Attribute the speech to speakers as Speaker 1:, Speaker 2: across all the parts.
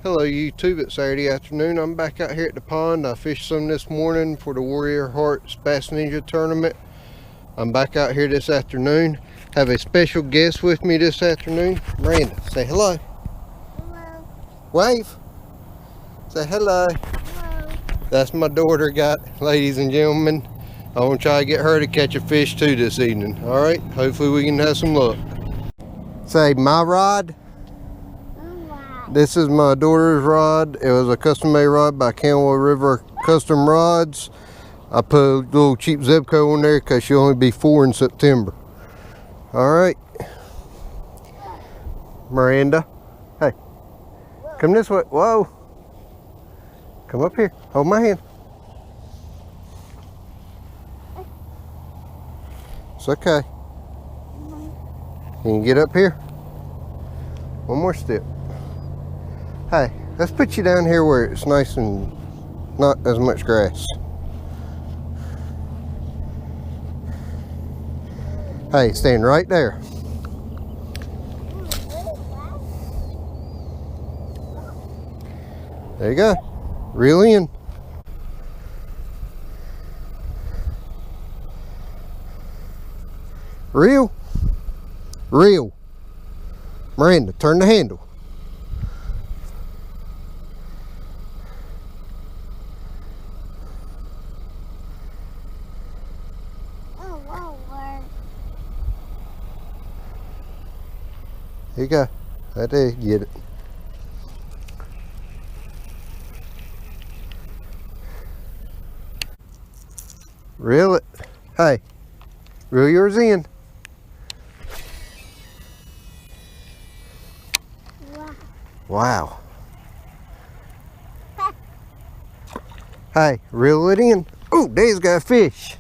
Speaker 1: Hello YouTube, it's Saturday afternoon. I'm back out here at the pond. I fished some this morning for the Warrior Hearts Bass Ninja tournament. I'm back out here this afternoon. Have a special guest with me this afternoon. Miranda, say hello.
Speaker 2: Hello.
Speaker 1: Wave. Say hello.
Speaker 2: Hello.
Speaker 1: That's my daughter, ladies and gentlemen. I want to try to get her to catch a fish too this evening. Alright, hopefully we can have some luck. Say my rod. This is my daughter's rod. It was a custom-made rod by Canwell River Custom Rods. I put a little cheap Zebco on there because she'll only be 4 in September. Alright. Miranda. Hey. Come this way. Whoa. Come up here. Hold my hand. It's okay. Can you get up here? One more step. Hey, let's put you down here where it's nice and not as much grass. Hey, stand right there. There you go. Reel in. Reel. Reel. Miranda, turn the handle. Here you go. Right there, get it. Reel it. Hey, reel yours in. Wow. Hey, reel it in. Oh, Dave's got a fish.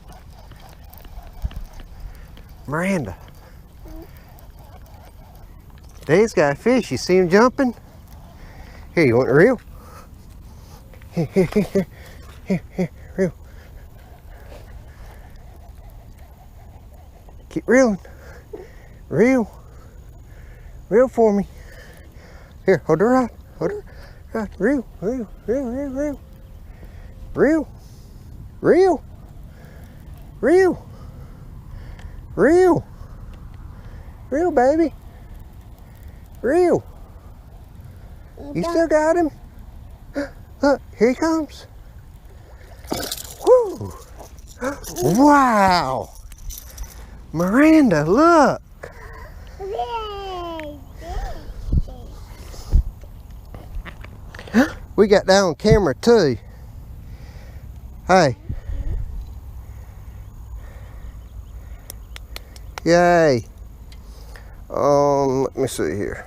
Speaker 1: Miranda. Dave's got a fish. You see him jumping? Here, you want to reel? Here, reel. Keep reeling. Reel. Reel for me. Here, hold her rod. Hold her rod. Reel, reel, reel, reel, reel. Reel. Reel. Reel. Reel. Reel, baby. Reel. You still got him? Look, here he comes. Woo! Wow! Miranda, look! We got that on camera too. Hey. Yay. Let me see here.